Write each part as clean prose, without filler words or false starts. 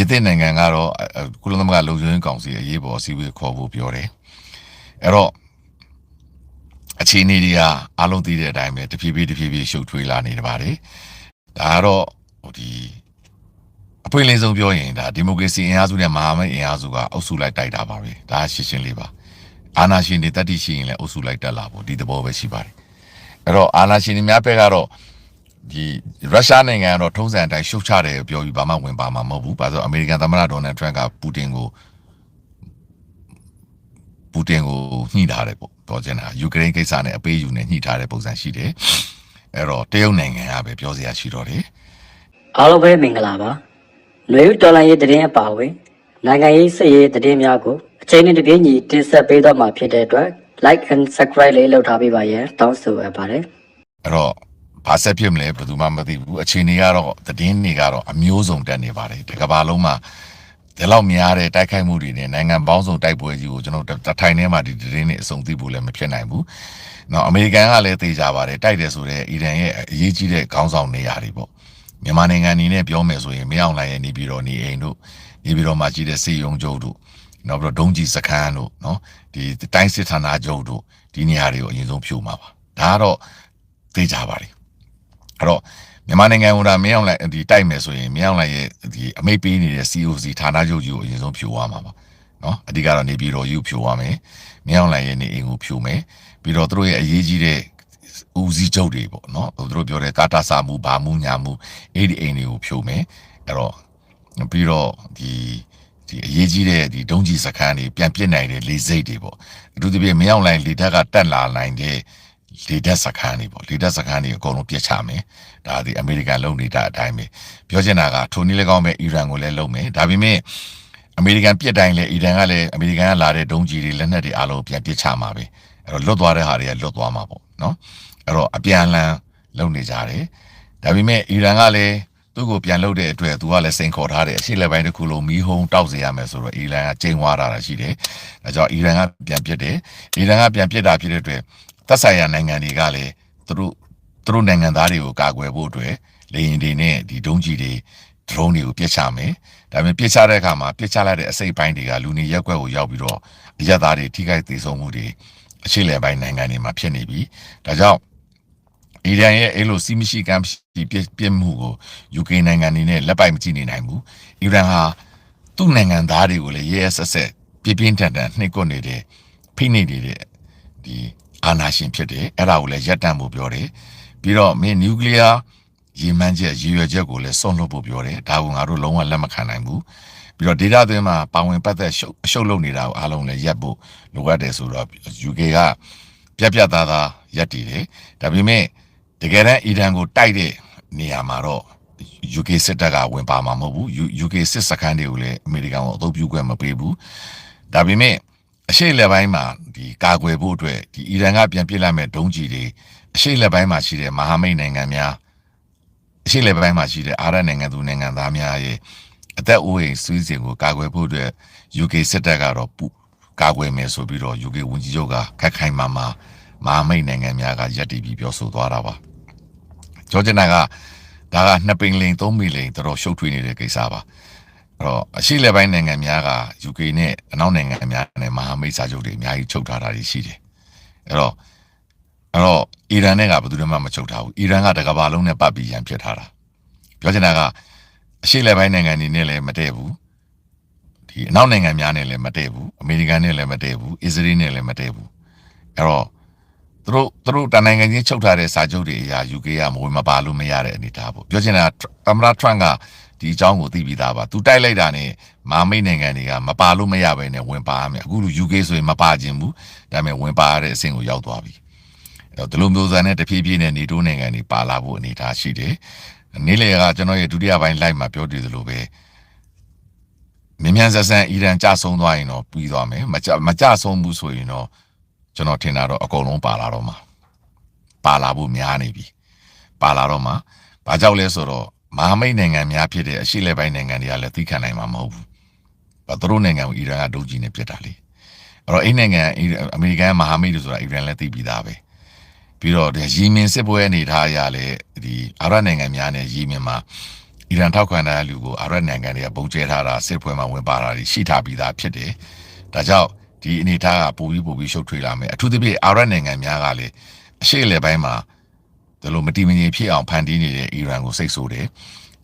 ပြည်သစ်နိုင်ငံကတော့ကုလသမဂ္ဂလုံခြုံရေးကောင်စီအရေးပေါ်အစည်းအဝေးခေါ်ဖို့ပြောတယ်အဲ့တော့အခြေအနေတွေကအလုံးသိတဲ့အတိုင်းပဲတဖြည်းဖြည်းရှုပ်ထွေးလာနေပါတယ်ဒါကတော့ဒီအပွင့်လင်းဆုံးပြောရင်ဒါဒီမိုကရေစီအင်အားစုနဲ့မဟာမိတ်အင်အားစုကအုပ်စုလိုက်တိုက်တာပါပဲဒါရှင်းလေးပါအာဏာရှင်တွေတတိရှိရင်လည်းအုပ်စုလိုက်တက်လာဖို့ဒီသဘောပဲရှိပါတယ်အဲ့တော့အာဏာရှင်တွေများဘက်ကတော့ဒီရုရှားနိုင်ငံကတော့ထုံးစံအတိုင်းရှုတ်ချတယ်ပြောပြီးဘာမှဝင်ပါမှာမဟုတ်ဘူးဘာလို့အမေရိကန်သမ္မတဒေါ်နယ်ထရန့်ကပူတင်ကိုညှိထားတယ်ပေါ့ပြောချင်တာယူကရိန်းကိစ္စနဲ့အပေးယူနဲ့ညှိထားတဲ့ပုံစံရှိတယ်အဲ့တော့တရုတ်နိုင်ငံကပဲပြောစရာရှိတော့တယ်အားလုံးပဲမင်္ဂလာပါຫນွေဦးတော်လိုင်းရေးသတင်းအပါအဝင်နိုင်ငံရေးစစ်ရေးသတင်းများကိုအချိန်နဲ့တပြေးညီတင်ဆက်ပေးတော့မှာဖြစ်တဲ့အတွက် like and subscribe လေးလုပ်ထားပေးပါရန်တောင်းဆိုအပ်ပါတယ်အဲ့တော့ဘာဆက်ဖြစ်မလဲဘယ်သူမှမသိဘူးအချိန်တွေကတော့သတင်းတွေကတော့အမျိုးစုံတက်နေပါတယ်ဒီကမ္ဘာလုံးမှာဒီလောက်များတဲ့တိုက်ခိုက်မှုတွေနဲ့နိုင်ငံပေါင်းစုံတိုက်ပွဲကြီးကိုကျွန်တော်တထိုင်ထဲမှာဒီသတင်းတွေအစုံသိဖို့လည်းမဖြစ်နိုင်ဘူး။နော်အမေရိကန်ကလည်းသိကြပါတယ်တိုက်တယ်ဆိုတော့အီရန်ရဲ့အရေးကြီးတဲ့ခေါင်းဆောင်နေရာတွေပေါ့။မြန်မာနိုင်ငံအနေနဲ့ပြောမယ်ဆိုရင်မင်းအောင်လှိုင်ရဲ့နေပြည်တော်နေအိမ်တို့နေပြည်တော်မှာကြီးတဲ့စေယုံကျုပ်တို့နောက်ပြီးတော့ဒုံးကြီးစခန်းတို့နော်ဒီတိုင်းစစ်ဌာနချုပ်တို့ဒီနေရာတွေကိုအရင်ဆုံးဖြိုမှာပါ။ဒါကတော့သိကြပါတယ်။အဲ့တော့မြန်မာနိုင်ငံကမင်းအောင်လှိုင်ဒီတိုက်မယ်ဆိုရင်မင်းအောင်လှိုင်ရဲ့ဒီအမိတ်ပေးနေတဲ့ COC ဌာနချုပ်ကြီးကိုအရင်ဆုံးဖြိုသွားမှာပါနော်အဓိကတော့နေပြည်တော်ကြီးကိုဖြိုသွားမယ်မင်းအောင်လှိုင်ရဲ့နေအိမ်ကိုဖြိုမယ်ပြီးတော့သူတို့ရဲ့အရေးကြီးတဲ့ဦးစီးချုပ်တွေပေါ့နော်သူတို့ပြောတဲ့ကာတာစာမှုဘာမှုညာမှုအဲ့ဒီအိမ်တွေကိုဖြိုမယ်အဲ့တော့ပြီးတော့ဒီအရေးကြီးတဲ့ဒီဒုံးကြီးစခန်းတွေပြန်ပြစ်နိုင်တဲ့လေစိတ်တွေပေါ့အထူးသဖြင့်မင်းအောင်လှိုင်လေတပ်ကတက်လာနိုင်တဲ့လေတပ်စခန်းတွေပေါ့လေတပ်စခန်းတွေအကုန်လုံးပြစ်ချမယ်ဒါဒီအမေရိကန်လုံနေတဲ့အတိုင်းပဲပြောချင်တာကထိုနည်းလည်းကောင်းပဲအီရန်ကိုလည်းလုံမယ်ဒါပေမဲ့အမေရိကန်ပြစ်တိုင်းလည်းအီရန်ကလည်းအမေရိကန်ကလာတဲ့ဒုံးကျည်တွေလက်နက်တွေအားလုံးပြန်ပြစ်ချမှာပဲအဲ့တော့လွတ်သွားတဲ့ဟာတွေကလွတ်သွားမှာပေါ့နော်အဲ့တော့အပြန်အလှန်လုံနေကြတယ်ဒါပေမဲ့အီရန်ကလည်းသူ့ကိုပြန်လုပ်တဲ့အတွက်သူကလည်းစိန်ခေါ်ထားတယ်အရှိလက်ပိုင်းတစ်ခုလုံးမီးဟုံးတောက်စေရမယ်ဆိုတော့အီရန်ကချိန်ဝါတာရှိတယ်ဒါကြောင့်အီရန်ကပြန်ပြစ်တယ်အီရန်ကပြန်ပြစ်တာဖြစ်တဲ့အတွက်သက်ဆိုင်ရာနိုင်ငံတွေကလည်းသူတို့နိုင်ငံသားတွေကိုကာကွယ်ဖို့အတွက်လေယာဉ်တွေနဲ့ဒီဒုံးကျည်တွေဒရုန်းတွေကိုပြစ်ချမယ်ဒါပေမဲ့ပြစ်ချတဲ့အခါမှာပြစ်ချလိုက်တဲ့အစိပ်ပိုင်းတွေကလူနေရက်ွက်ကိုရောက်ပြီးတော့အရက်သားတွေထိခိုက်ဒေဆုံးမှုတွေအရှိလယ်ပိုင်းနိုင်ငံတွေမှာဖြစ်နေပြီဒါကြောင့်အီရန်ရဲ့အဲ့လိုစီမရှိကမ်းပြစ်မှုကို UK နိုင်ငံနေနဲ့လက်ပိုက်မကြည့်နေနိုင်ဘူးအီရန်ဟာသူ့နိုင်ငံသားတွေကိုလည်းရဲဆက်ဆက်ပြင်းထန်နှိပ်ကွပ်နေတဲ့ဖိနှိပ်နေတဲ့ဒီအာဏာရှင်ဖြစ်တယ်အဲ့ဒါကိုလည်းရပ်တန့်ဖို့ပြောတယ်ပြီးတော့မင်းနျူကလ িয়ার ရည်မှန်းချက်ရည်ရွယ်ချက်ကိုလည်းစွန့်လွတ်ဖို့ပြောတယ်ဒါကိုငါတို့လုံးဝလက်မခံနိုင်ဘူးပြီးတော့ဒေတာသွင်းမှာပါဝင်ပတ်သက်အရှုပ်လုပ်နေတာကိုအားလုံးလည်းရပ်ဖို့လိုအပ်တယ်ဆိုတော့ UK ကပြတ်သားရပ်တည်တယ်ဒါပေမဲ့တကယ်တမ်းအီရန်ကိုတိုက်တဲ့နေရာမှာတော့ UK စစ်တပ်ကဝင်ပါမှာမဟုတ်ဘူး UK စစ်စခန်းတွေကိုလည်းအမေရိကန်ကအသုံးပြုခွင့်မပေးဘူးဒါပေမဲ့အရှိလက်ပိုင်းမှာဒီကာကွယ်ဖို့အတွက်ဒီအီရန်ကပြန်ပြစ်လိုက်မဲ့ဒုံးကျည်တွေအရှိလက်ပိုင်းမှာရှိတဲ့မဟာမိတ်နိုင်ငံများအရှိလက်ပိုင်းမှာရှိတဲ့အာရပ်နိုင်ငံသူနိုင်ငံသားများရဲ့အသက်အိုးအိမ်ဆွေးစဉ်ကိုကာကွယ်ဖို့အတွက် UK စစ်တပ်ကတော့ကာကွယ်မယ်ဆိုပြီးတော့ UK ဝန်ကြီးချုပ်ကခက်ခိုင်မာမဟာမိတ်နိုင်ငံများကရပ်တည်ပြီးပြောဆိုသွားတာပါဂျော်ဂျနာကဒါက2ပိန်လိန်3မိလိန်တော်ရှုပ်ထွေးနေတဲ့ကိစ္စပါအဲ့တော့အရှိလက်ပိုင်းနိုင်ငံများက UK နဲ့အနောက်နိုင်ငံများနဲ့မဟာမိတ်စာချုပ်တွေအများကြီးချုပ်ထားတာရှိတယ်အဲ့တော့အီရန်နဲ့ကဘယ်သူမှမချုပ်ထားဘူးအီရန်ကတကမ္ဘာလုံးနဲ့ပတ်ပြီးရန်ဖြစ်ထားတာပြောချင်တာကအရှိလက်ပိုင်းနိုင်ငံတွေနဲ့လည်းမတည့်ဘူးဒီအနောက်နိုင်ငံများနဲ့လည်းမတည့်ဘူးအမေရိကန်နဲ့လည်းမတည့်ဘူးအစ္စရေးနဲ့လည်းမတည့်ဘူးအဲ့တော့သူတို့တနိုင်ငံချင်းချုပ်ထားတဲ့စာချုပ်တွေအရာ UK ကမဝင်မပါလို့မရတဲ့အနေအထားပေါ့ပြောချင်တာသမ္မတထရန့်ကဒီအကြောင်းကိုသိပြီးသားပါသူတိုက်လိုက်တာနဲ့မဟာမိတ်နိုင်ငံတွေကမပါလို့မရဘဲနဲ့ဝင်ပါရမယ်အခုလူ UK ဆိုရင်မပါခြင်းဘူးဒါပေမဲ့ဝင်ပါရတဲ့အဆင့်ကိုရောက်သွားပြီအဲ့တော့ဒီလိုမျိုးစံနဲ့တဖြည်းဖြည်းနဲ့နေတိုးနိုင်ငံတွေပါလာဖို့အနေအထားရှိတယ်နေ့လည်ကကျွန်တော်ရဲ့ဒုတိယပိုင်း live မှာပြောတည်သလိုပဲမြန်ဆက်ဆန်အီရန်ကြဆုံးသွားရင်တော့ပြီးသွားမယ်မကြဆုံးဘူးဆိုရင်တော့ကျွန်တော်ထင်တာတော့အကုန်လုံးပါလာတော့မှာပါလာဖို့များနေပြီပါလာတော့မှာဘာကြောင့်လဲဆိုတော့မဟာမိတ်နိုင်ငံများဖြစ်တဲ့အရှိလက်ပိုင်းနိုင်ငံတွေကလည်းသိခံနိုင်မှာမဟုတ်ဘူး။သူတို့နိုင်ငံကိုအီရန်ကဒုံးကျည်နဲ့ပစ်တာလေ။အဲ့တော့အဲ့နိုင်ငံအမေရိကန်မဟာမိတ်တွေဆိုတာအီရန်လည်းသိပြီးသားပဲ။ပြီးတော့ယီမင်စစ်ပွဲအနေထားအရလည်းဒီအာရပ်နိုင်ငံများနဲ့ယီမင်မှာ အီရန်ထောက်ခံတဲ့လူကိုအာရပ်နိုင်ငံတွေကပုံကျဲထားတာစစ်ပွဲမှာဝင်ပါတာရှိထားပြီးသားဖြစ်တယ်ဒါကြောင့်ဒီအနေအထားကပိုပြီးရှုပ်ထွေးလာမယ်အထူးသဖြင့်အာရပ်နိုင်ငံများကလည်းအရှေ့အလယ်ပိုင်းမှာဒီလိုမတည်မငြိမ်ဖြစ်အောင်ဖန်တီးနေတဲ့အီရန်ကိုစိတ်ဆိုးတယ်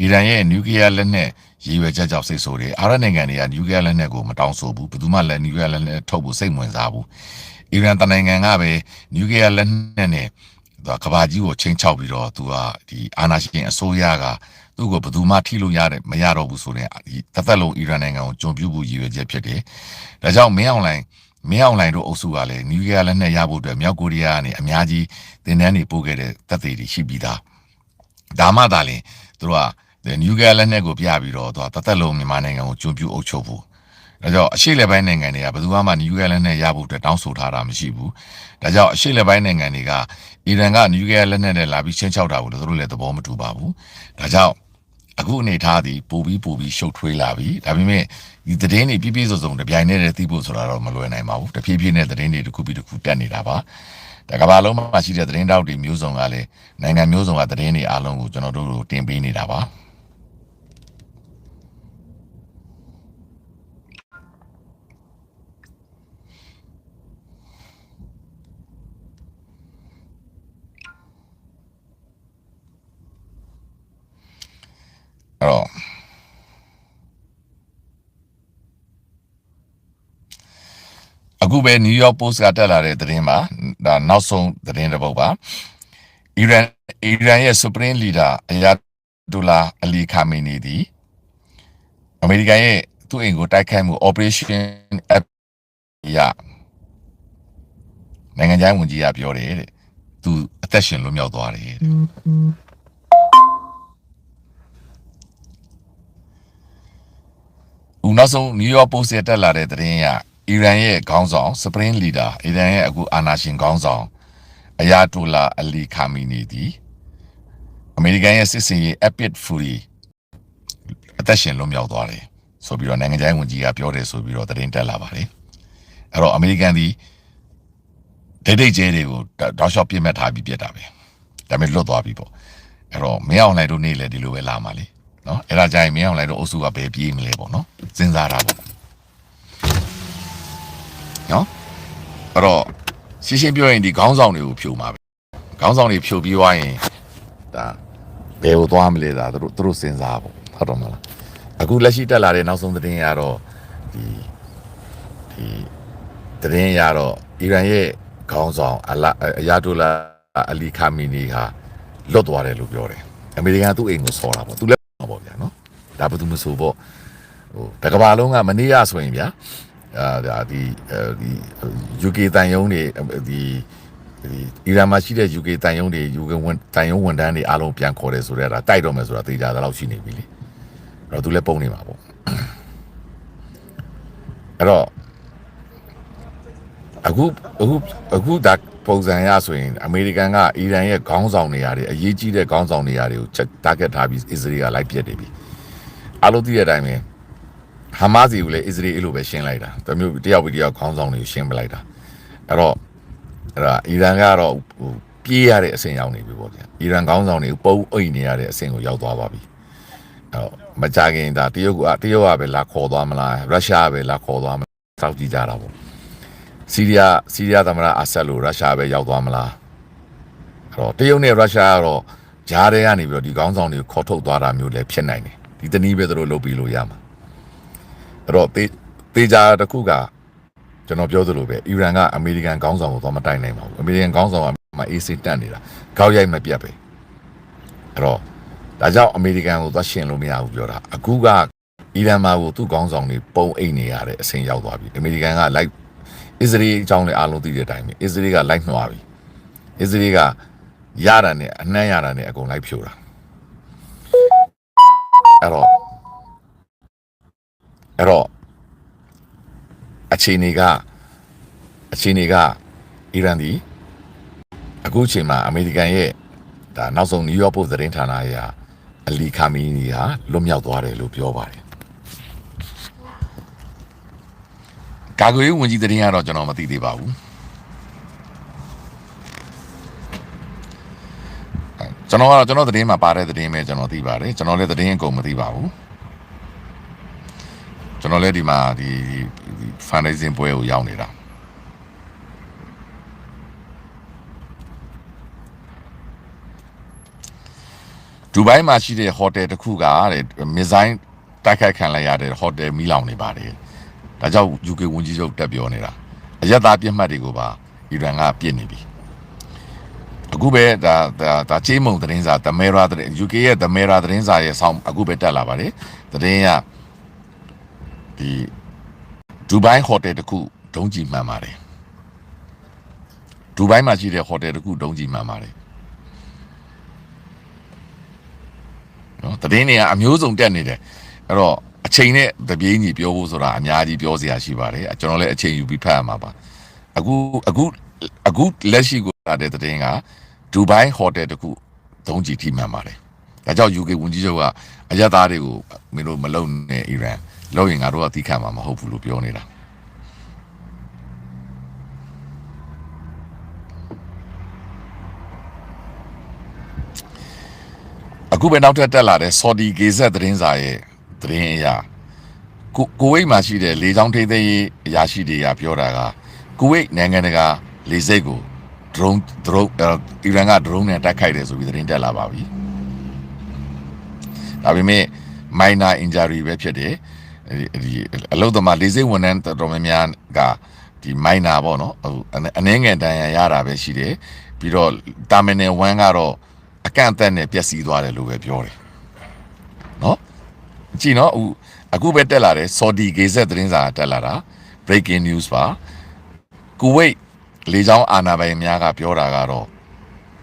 အီရန်ရဲ့နျူကလ িয়ার လက်နက်ရည်ရွယ်ချက်ကြောင့်စိတ်ဆိုးတယ်အာရပ်နိုင်ငံတွေကနျူကလ িয়ার လက်နက်ကိုမတောင်းဆိုဘူးဘယ်သူမှလည်းနျူကလ িয়ার လက်နက်ထုတ်ဖို့စိတ်ဝင်စားဘူးအီရန်တနိုင်ငံကပဲနျူကလ িয়ার လက်နက်နဲ့ကဘာကြီးကိုချင်းချောက်ပြီးတော့သူကဒီအာဏာရှင်အစိုးရကသူ့ကိုဘယ်သူမှထိလို့ရတယ်မရတော့ဘူးဆိုတဲ့တသက်လုံးအီရန်နိုင်ငံကိုကြုံပြုဖို့ရည်ရွယ်ချက်ဖြစ်တယ်ဒါကြောင့်မင်းအောင်လှိုင်တို့အုပ်စုကလည်းနျူကလ িয়ার လက်နက်ရဖို့အတွက်မြောက်ကိုရီးယားကနေအများကြီးတင်တန်းနေပို့ခဲ့တဲ့တပ်တွေရှိပြီးသားဒါမှသာလျှင်သူတို့ကနျူကလ িয়ার လက်နက်ကိုပြပြီးတော့သူကတသက်လုံးမြန်မာနိုင်ငံကိုကြုံပြုအုပ်ချုပ်ဖို့ဒါကြောင့်အရှေ့လက်ပိုင်းနိုင်ငံတွေကဘယ်သူမှနျူကလ িয়ার လက်နက်ရဖို့အတွက်တောင်းဆိုထားတာမရှိဘူးဒါကြောင့်အရှေ့လက်ပိုင်းနိုင်ငံတွေကအီရန်ကနျူကလ িয়ার လက်နက်နဲ့လာပြီးချင်းချောက်တာကိုသူတို့လည်းသဘောမတူပါဘူးဒါကြောင့်အခုအနေထားသည်ပိုပြီးရှုပ်ထွေးလာပြီဒါပေမဲ့ဒီသတင်းတွေပြည့်စုံတပြိုင်တည်းသိဖို့ဆိုတာတော့မလွယ်နိုင်ပါဘူးတဖြည်းဖြည်းနဲ့သတင်းတွေတစ်ခုပြီးတစ်ခုတက်နေတာပါဒါကဘာလုံးမှာရှိတဲ့သတင်းတောက်တွေမျိုးစုံကလည်းနိုင်ငံမျိုးစုံကသတင်းတွေအားလုံးကိုကျွန်တော်တို့တင်ပေးနေတာပါအခုပဲ New York Post ကတက်လာတဲ့သတင်းမှာဒါနောက်ဆုံးသတင်းတစ်ပုဒ်ပါအီရန်ရဲ့ Supreme Leader အယာတိုလာအလီခါမီနီဒီအမေရိကန်ရဲ့သူ့အိမ်ကိုတိုက်ခိုက်မှု Operation F ရနိုင်ငံခြားဝန်ကြီးကပြောတယ်တဲ့သူအသက်ရှင်လွတ်မြောက်သွားတယ်တဲ့ဦးနောက်ဆုံး New York Post တက်လာတဲ့သတင်းရအီရန်ရဲ့ခေါင်းဆောင် Supreme Leader အီရန်ရဲ့အခုအာဏာရှင်ခေါင်းဆောင်အယာတိုလာအလီခါမီနီဒီအမေရိကန်ရဲ့စစ်စင်ရေး Epic Fury အသက်ရှင်လွတ်မြောက်သွားတယ်ဆိုပြီးတော့နိုင်ငံခြားဝန်ကြီးကပြောတယ်ဆိုပြီးတော့သတင်းတက်လာပါတယ်အဲ့တော့အမေရိကန်ဒီဒိတ်ကျဲတွေကိုတောက်လျှောက်ပြစ်မှတ်ထားပြီးပြစ်တာပဲဒါပေမဲ့လွတ်သွားပြီပေါ့အဲ့တော့မင်းအောင်လှိုင်တို့နေလေဒီလိုပဲလာမှာလေနော်အဲ့ဒါကြရင်မင်းအောင်လှိုင်တို့အုပ်စုကဘယ်ပြေးမလဲပေါ့နော်စဉ်းစားတာပေါ့နော်အဲ့တော့ရှင်းပြောရင်ဒီခေါင်းဆောင်တွေကိုဖြိုမှာပဲခေါင်းဆောင်တွေဖြိုပြီးသွားရင်ဒါဘယ်ကိုသွားမလဲဒါသူတို့စဉ်းစားပေါ့ဟုတ်တော့မလားအခုလက်ရှိတက်လာတဲ့နောက်ဆုံးသတင်းရတော့ဒီသတင်းရတော့အီရန်ရဲ့ခေါင်းဆောင်အယာတိုလာအလီခါမီနီဟာလွတ်သွားတယ်လို့ပြောတယ်အမေရိကန်သူ့အိမ်ကိုဆော်တာပေါ့သူလည်းပေါ့ဗျာနော်ဒါဘယ်သူမဆိုပေါ့ဟိုတကဘာလုံးကမနေ့ရဆိုရင်ဗျာဒါဒီ UK တန်ယုံတွေဒီအီရန်မှာရှိတဲ့ UK တန်ယုံတွေ UK တန်ယုံဝန်ထမ်းတွေအားလုံးပြန်ခေါ်တယ်ဆိုတော့ဒါတိုက်တော့မယ်ဆိုတာသိကြတာတော့ရှိနေပြီလေအဲ့တော့သူလည်းပုံနေမှာပေါ့အဲ့တော့အခုဒါပုံစံရဆိုရင်အမေရိကန်ကအီရန်ရဲ့ခေါင်းဆောင်နေရတယ်အရေးကြီးတဲ့ခေါင်းဆောင်နေရတယ်ကို target ထားပြီးအစ္စရေးကလိုက်ပြတ်နေပြီအားလုံးသိတဲ့အတိုင်းပဲဟာမတ်စ်ကိုလည်းအစ္စရေးအဲ့လိုပဲရှင်းလိုက်တာတမျိုးတယောက်ပြီးတယောက်ခေါင်းဆောင်တွေကိုရှင်းပလိုက်တာအဲ့တော့အီရန်ကတော့ပြေးရတဲ့အဆင့်ရောက်နေပြီပေါ့ဗျာအီရန်ခေါင်းဆောင်တွေပုံအိတ်နေရတဲ့အဆင့်ကိုရောက်သွားပါပြီအဲ့တော့မကြခင်ဒါတရုတ်ကပဲလာခေါ်သွားမလားရုရှားပဲလာခေါ်သွားမလားစောင့်ကြည့်ကြတာပေါ့ဆီးရီးယားသမ္မတအာဆတ်လို့ရုရှားပဲရောက်သွားမလားအဲ့တော့တရုတ်နဲ့ရုရှားကတော့ဂျားတွေကနေပြီးတော့ဒီခေါင်းဆောင်တွေကိုခေါ်ထုတ်သွားတာမျိုးလည်းဖြစ်နိုင်တယ်ဒီတနည်းပဲသူတို့လုပ်ပြီးလို့ရမှာအဲ့တော့တေချာတစ်ခုကကျွန်တော်ပြောသလိုပဲအီရန်ကအမေရိကန်ခေါင်းဆောင်ကိုတော့မတိုင်နိုင်ပါဘူးအမေရိကန်ခေါင်းဆောင်ကမှအေးစိတ်တက်နေတာခေါက်ရိုက်မပြတ်ပဲအဲ့တော့ဒါကြောင့်အမေရိကန်ကိုသွားရှင်လို့မရဘူးပြောတာအခုကအီရန်မှာကိုသူ့ခေါင်းဆောင်တွေပုံအိတ်နေရတဲ့အဆင့်ရောက်သွားပြီအမေရိကန်ကလိုက်အစ္စရေးအကြောင်းလည်းအားလုံးသိတဲ့အတိုင်းပဲအစ္စရေးကလိုက်နှွားပြီအစ္စရေးကရတာနဲ့အနှမ်းရတာနဲ့အကုန်လိုက်ဖြိုတာအဲ့တော့အခြေအနေကအီရန်ဒီအခုချိန်မှာအမေရိကန်ရဲ့ဒါနောက်ဆုံး New York Post သတင်းဌာနရဲ့အလီခါမီနီဟာလွတ်မြောက်သွားတယ်လို့ပြောပါတယ်ကာကွယ်ရေးဝန်ကြီးသတင်းကတော့ကျွန်တော်မသိသေးပါဘူးကျွန် ကျွန်တော်သတင်းမှာပါတဲ့သတင်းပဲကျွန်တော်သိပါတယ်ကျွန်တော်လည်းသတင်းအကုန်မသိပါဘူးကျွန်တော်လည်းဒီမှာဒီ fundraising ပွဲကိုရောက်နေတာဒူဘိုင်းမှာရှိတဲ့ဟိုတယ်တစ်ခုကတဲ့မစ်ဇိုင်းတိုက်ခိုက်ခံလိုက်ရတဲ့ဟိုတယ်မီးလောင်နေပါတယ်ဒါကြောင့် UK ဝန်ကြီးချုပ်တက်ပြောနေတာအရက်သားပြစ်မှတ်တွေကိုပါအီရန်ကပြစ်နေပြီအခုပဲဒါချေးမုံသတင်းစာ The Mirror သတင်း UK ရဲ့ The Mirror သတင်းစာရဲ့ဆောင်းအခုပဲတက်လာပါတယ်သတင်းကဒီဒူဘိုင်းဟိုတယ်တစ်ခုဒုံးကျည်မှန်ပါတယ်ဒူဘိုင်းမှာရှိတဲ့ဟိုတယ်တစ်ခုဒုံးကျည်မှန်ပါတယ်နော်သတင်းတွေကအမျိုးစုံတက်နေတယ်အဲ့တော့အချိန်နဲ့တပြေးညီပြောဖို့ဆိုတာအများကြီးပြောစရာရှိပါတယ်ကျွန်တော်လည်းအချိန်ယူပြီးဖတ်ရမှာပါအခုလက်ရှိကိုလာတဲ့သတင်းကဒူဘိုင်းဟိုတယ်တစ်ခုဒုံးကျည်ထိမှန်ပါတယ်ဒါကြောင့် UK ဝန်ကြီးချုပ်ကအရက်သားတွေကိုမင်းတို့မလုံနဲ့အီရန်လုံရင်ငါတို့ကသိခံမှာမဟုတ်ဘူးလို့ပြောနေတာအခုပဲနောက်ထပ်တက်လာတဲ့ Saudi KZ သတင်းစာရဲ့သတင်းအရကိုဝိတ်မှာရှိတဲ့လေကြောင်းထိန်းသိမ်းရေးအရာရှိတွေကပြောတာကကိုဝိတ်နိုင်ငံတကာလေဆိပ်ကို drone အီရန်က drone နဲ့တိုက်ခိုက်တယ်ဆိုပြီးသတင်းတက်လာပါပြီဒါပေမဲ့ minor injury ပဲဖြစ်တယ်ဒီအလုပ်သမားလေဆိပ်ဝန်ထမ်းတော်များများကဒီ minor ပေါ့နော်အနည်းငယ်တန်ရာရတာပဲရှိတယ်ပြီးတော့ terminal 1ကတော့အကန့်အသတ်နဲ့ပျက်စီးသွားတယ်လို့ပဲပြောတယ်နော်ကြည့်နော်အခုပဲတက်လာတယ် Saudi KZ သတင်းစာတက်လာတာ breaking news ပါကူဝိတ်လေကြောင်းအာဏာပိုင်များကပြောတာကတော့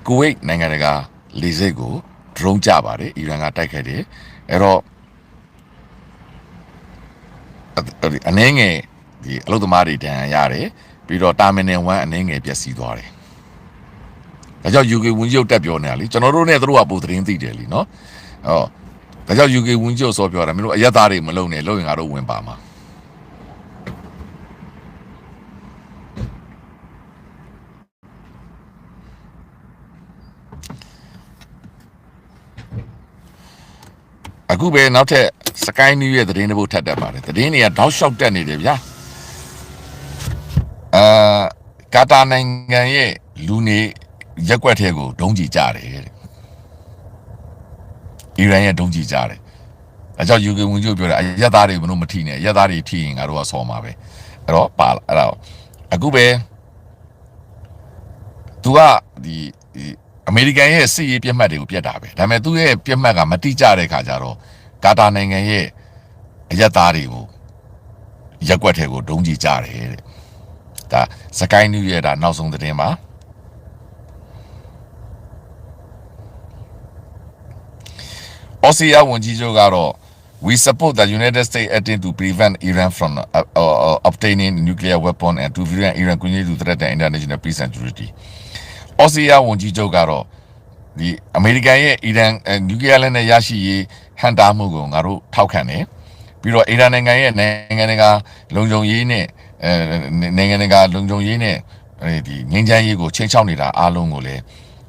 ကူဝိတ်နိုင်ငံတကာလေဆိပ်ကို drone ကြပါတယ်အီရန်ကတိုက်ခိုက်တယ်အဲ့တော့အနည်းငယ်ဒီအလုပ်သမားတွေတန်ရတယ်ပြီးတော့ terminal 1အနည်းငယ်ပျက်စီးသွားတယ်ဒါကြောင့် UK ဝန်ကြီးချုပ်တက်ပြောနေတာလीကျွန်တော်တို့နဲ့သူတို့ကပိုသတင်းသိတယ်လीเนาะဒါကြောင့် UK ဝန်ကြီးချုပ်စောပြောတာမင်းတို့အရက်သားတွေမလုံနဲ့လုံရင်ငါတို့ဝင်ပါမှာအခုပဲနောက်ထပ် Sky News ရဲ့သတင်းတစ်ပုဒ်ထပ်တက်ပါတယ်သတင်းတွေကတောက်လျှောက်တက်နေတယ်ဗျာကာတာနိုင်ငံရဲ့လူနေရက်ွက်ထဲကိုဒုံးကျည်ကြတယ်အီရန်ရဲ့ဒုံးကျည်ကြတယ်အဲကြောင့် UK ဝန်ကြီးပြောတယ်အရက်သားတွေမလို့မထိနဲ့အရက်သားတွေထိရင်ငါတို့ကဆော်မှာပဲအဲ့တော့ပါအဲ့တော့အခုပဲသူကဒီအမေရိကန်ရဲ့စစ်ရေးပြတ်မှတ်တွေကိုပြတ်တာပဲဒါပေမဲ့သူ့ရဲ့ပြတ်မှတ်ကမတိကျတဲ့ခါကျတော့ကာတာနိုင်ငံရဲ့အရက်သားတွေကိုရက်ွက်ထဲကိုဒုံးကျည်ကြတယ်တဲ့ဒါ Sky News ရဲ့ဒါနောက်ဆုံးသတင်းပါAustria ဝန်ကြီးချုပ်ကတော့ we support the United States acting to prevent Iran from obtaining nuclear weapon and to prevent Iran continue to threaten international peace and security Austria ဝန်ကြီးချုပ်ကတော့ဒီအမေရိကန်ရဲ့အီရန်နျူကလီးယားလက်နက်ရရှိရေးဟန်တာမှုကိုငါတို့ထောက်ခံတယ်ပြီးတော့အီရန်နိုင်ငံရဲ့နိုင်ငံတကာလုံခြုံရေးနဲ့နိုင်ငံတကာလုံခြုံရေးနဲ့ဒီငြိမ်းချမ်းရေးကိုချိန်ချောက်နေတာအားလုံးကိုလည်း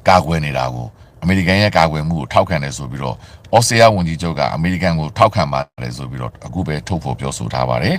ကာကွယ်နေတာကိုအမေရိကန်ရဲ့ကာကွယ်မှုကိုထောက်ခံတယ်ဆိုပြီးတော့ဩစတြေးလျဝန်ကြီးချုပ်ကအမေရိကန်ကိုထောက်ခံပါတယ်ဆိုပြီးတော့အခုပဲထုတ်ဖော်ပြောဆိုထားပါတယ်